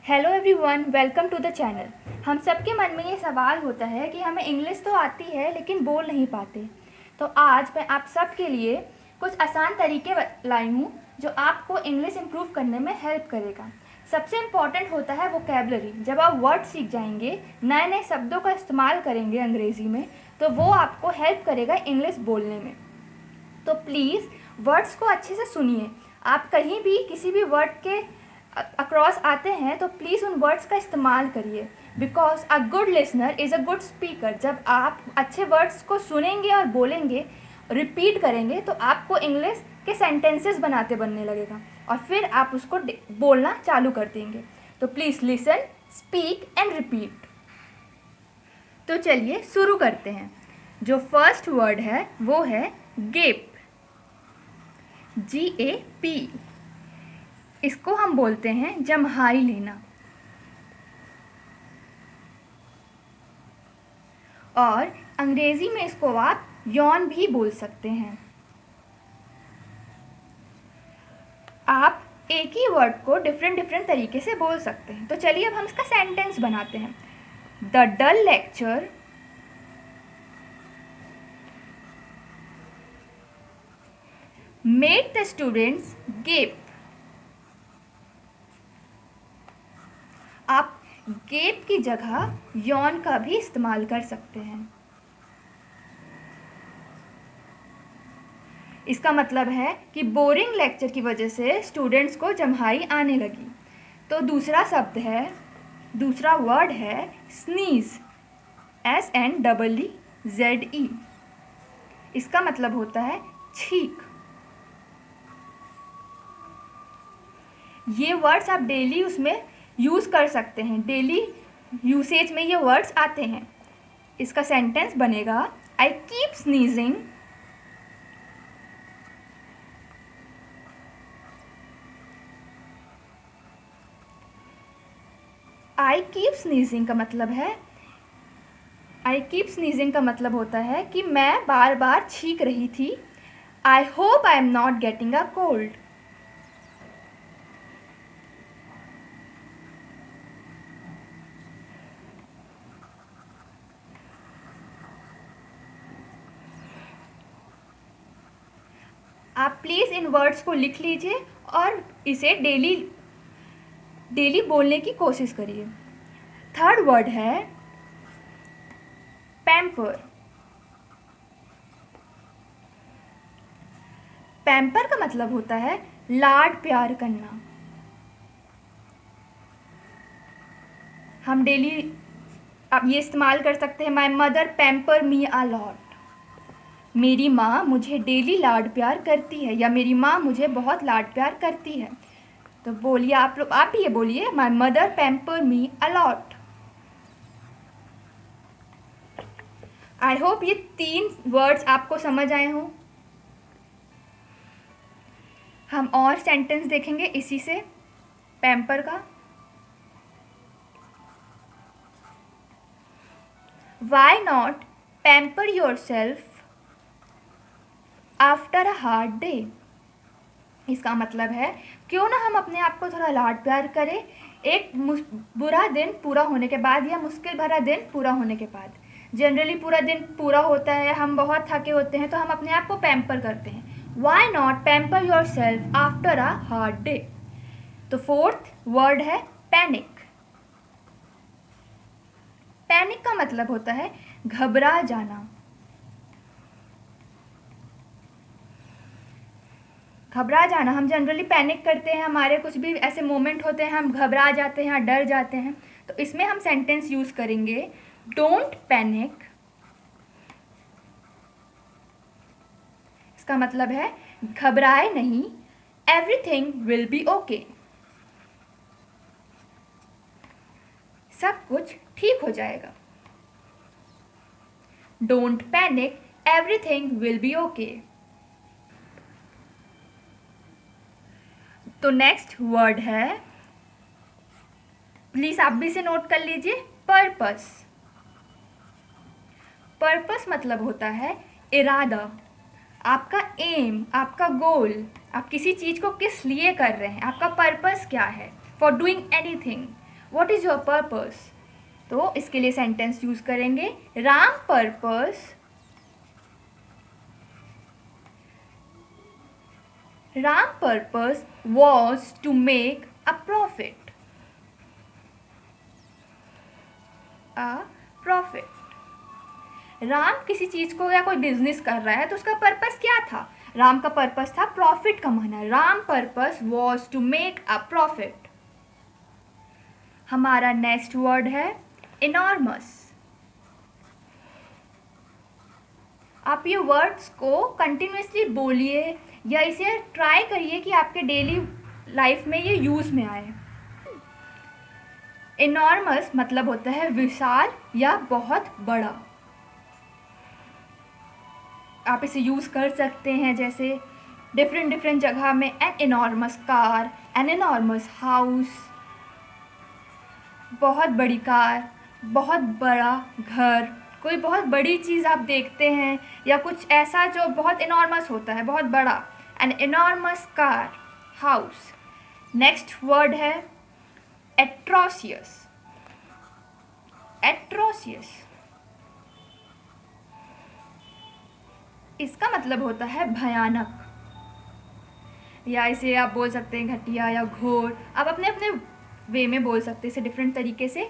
Hello everyone, welcome to the channel. हम सबके मन में ये सवाल होता है कि हमें इंग्लिश तो आती है लेकिन बोल नहीं पाते। तो आज मैं आप सब के लिए कुछ आसान तरीके लाई हूँ जो आपको इंग्लिश इम्प्रूव करने में हेल्प करेगा। सबसे इम्पॉर्टेंट होता है वोकैबुलरी। जब आप वर्ड सीख जाएंगे, नए नए शब्दों का इस्तेमाल करेंगे अंग्रेज़ी में, तो वो आपको हेल्प करेगा इंग्लिश बोलने में। तो प्लीज़ वर्ड्स को अच्छे से सुनिए। आप कहीं भी किसी भी वर्ड के अक्रॉस आते हैं तो प्लीज़ उन वर्ड्स का इस्तेमाल करिए, because a good listener is a good speaker. जब आप अच्छे वर्ड्स को सुनेंगे और बोलेंगे, रिपीट करेंगे, तो आपको इंग्लिश के सेंटेंसेस बनने लगेगा और फिर आप उसको बोलना चालू कर देंगे। तो please listen, speak and repeat. तो चलिए शुरू करते हैं। जो फर्स्ट वर्ड है वो है गेप, GAP। इसको हम बोलते हैं जम्हाई लेना, और अंग्रेजी में इसको आप यॉन भी बोल सकते हैं। आप एक ही वर्ड को डिफरेंट तरीके से बोल सकते हैं। तो चलिए अब हम इसका सेंटेंस बनाते हैं। The dull lecture made the students gape. आप गेप की जगह यॉन का भी इस्तेमाल कर सकते हैं। इसका मतलब है कि बोरिंग लेक्चर की वजह से स्टूडेंट्स को जम्हाई आने लगी। तो दूसरा वर्ड है स्नीज, SNEEZE। इसका मतलब होता है छींक। ये वर्ड्स आप डेली उसमें यूज़ कर सकते हैं, डेली यूसेज में ये वर्ड्स आते हैं। इसका सेंटेंस बनेगा I keep sneezing I keep sneezing का मतलब होता है कि मैं बार बार छींक रही थी। I hope I am not getting a cold. आप प्लीज़ इन वर्ड्स को लिख लीजिए और इसे डेली बोलने की कोशिश करिए। थर्ड वर्ड है पैम्पर। पैम्पर का मतलब होता है लाड प्यार करना। हम डेली आप ये इस्तेमाल कर सकते हैं। My mother pamper me a lot. मेरी माँ मुझे डेली लाड प्यार करती है, या मेरी माँ मुझे बहुत लाड प्यार करती है। तो बोलिए आप भी ये बोलिए, my mother pamper me a lot. I hope ये 3 वर्ड्स आपको समझ आए हों। हम और सेंटेंस देखेंगे इसी से, पैम्पर का। Why not pamper yourself after a hard day. इसका मतलब है क्यों ना हम अपने आप को थोड़ा लाड प्यार करें एक बुरा दिन पूरा होने के बाद, या मुश्किल भरा दिन पूरा होने के बाद। जनरली पूरा दिन पूरा होता है, हम बहुत थके होते हैं, तो हम अपने आप को पैम्पर करते हैं। Why not pamper yourself after a hard day. तो फोर्थ वर्ड है पैनिक। पैनिक का मतलब होता है घबरा जाना। घबरा जाना, हम जनरली पैनिक करते हैं, हमारे कुछ भी ऐसे मोमेंट होते हैं, हम घबरा जाते हैं, डर जाते हैं। तो इसमें हम सेंटेंस यूज करेंगे डोंट पैनिक। इसका मतलब है घबराए नहीं, एवरीथिंग विल बी ओके। सब कुछ ठीक हो जाएगा। Don't panic, everything will be okay. तो नेक्स्ट वर्ड है, प्लीज आप भी इसे नोट कर लीजिए, पर्पस। पर्पस मतलब होता है इरादा, आपका एम, आपका गोल। आप किसी चीज़ को किस लिए कर रहे हैं, आपका पर्पस क्या है for doing anything. What is your purpose? तो इसके लिए सेंटेंस यूज करेंगे Ram purpose was to make a profit. Ram किसी चीज को या कोई बिजनेस कर रहा है तो उसका पर्पस क्या था? राम का पर्पस था प्रॉफिट कमाना। Ram purpose was to make a profit. हमारा नेक्स्ट वर्ड है इनॉर्मस। आप ये वर्ड्स को कंटिन्यूसली बोलिए या इसे ट्राई करिए कि आपके डेली लाइफ में ये यूज में आए। इनॉर्मस मतलब होता है विशाल या बहुत बड़ा। आप इसे यूज कर सकते हैं जैसे डिफरेंट जगह में an enormous car, an enormous house, बहुत बड़ी कार, बहुत बड़ा घर, कोई बहुत बड़ी चीज़ आप देखते हैं या कुछ ऐसा जो बहुत इनॉर्मस होता है, बहुत बड़ा। An enormous car, house. Next word है एट्रोसियस। एट्रोसियस इसका मतलब होता है भयानक, या इसे आप बोल सकते हैं घटिया या घोर। आप अपने अपने वे में बोल सकते हैं इसे डिफरेंट तरीके से।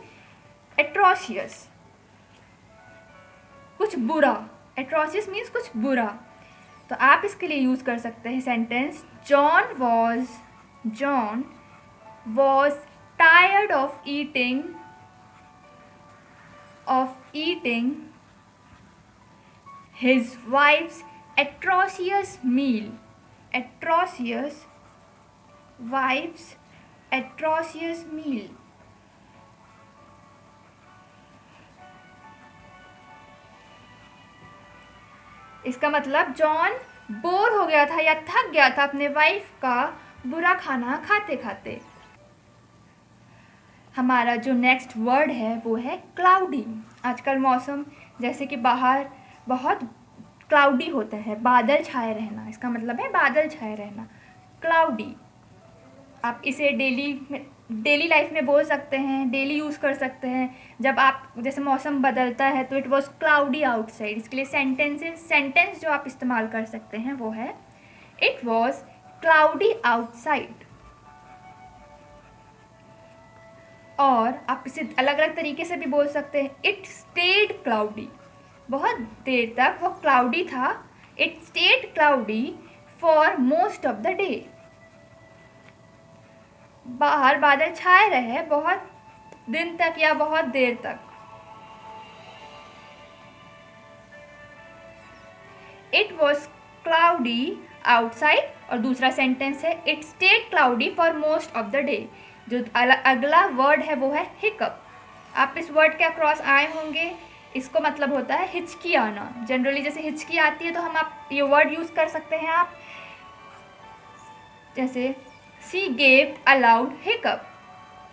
एट्रोसियस कुछ बुरा। एट्रोसियस मीन्स कुछ बुरा। तो आप इसके लिए यूज कर सकते हैं sentence John was tired of eating his wives atrocious meal. Wife's atrocious meal. इसका मतलब जॉन बोर हो गया था या थक गया था अपने वाइफ का बुरा खाना खाते खाते। हमारा जो नेक्स्ट वर्ड है वो है क्लाउडी। आजकल मौसम जैसे कि बाहर बहुत क्लाउडी होता है, बादल छाए रहना, इसका मतलब है बादल छाए रहना, क्लाउडी। आप इसे डेली लाइफ में बोल सकते हैं, डेली यूज़ कर सकते हैं। जब आप जैसे मौसम बदलता है तो इट वॉज क्लाउडी आउटसाइड। इसके लिए सेंटेंस जो आप इस्तेमाल कर सकते हैं वो है इट वॉज क्लाउडी आउटसाइड। और आप इसे अलग अलग तरीके से भी बोल सकते हैं इट स्टेड क्लाउडी। बहुत देर तक वो क्लाउडी था। It stayed cloudy for most of the day. बाहर बादल छाए रहे बहुत दिन तक या बहुत देर तक। It was cloudy outside. और दूसरा सेंटेंस है it stayed cloudy for most of the day. जो अगला वर्ड है वो है हिकअप। आप इस वर्ड के अक्रॉस आए होंगे। इसको मतलब होता है हिचकी आना। जनरली जैसे हिचकी आती है तो आप ये वर्ड यूज कर सकते हैं आप, जैसे she gave a loud hiccup.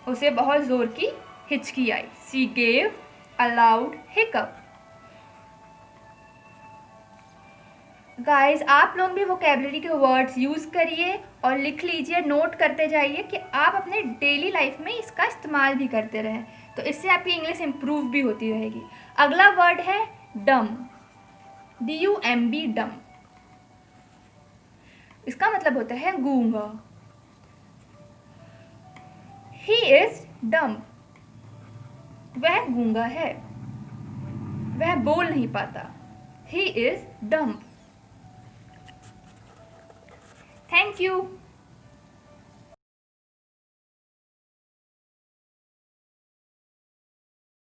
उसे बहुत जोर की हिचकी आई। She gave a loud hiccup. Guys, आप लोग भी वोकैबुलरी के वर्ड्स यूज करिए और लिख लीजिए, नोट करते जाइए कि आप अपने डेली लाइफ में इसका इस्तेमाल भी करते रहें। तो इससे आपकी इंग्लिश इंप्रूव भी होती रहेगी। अगला वर्ड है डम। DUMB, डम। इसका मतलब होता है गूंगा। He is dumb. वह गूंगा है, वह बोल नहीं पाता। He is dumb. Thank you.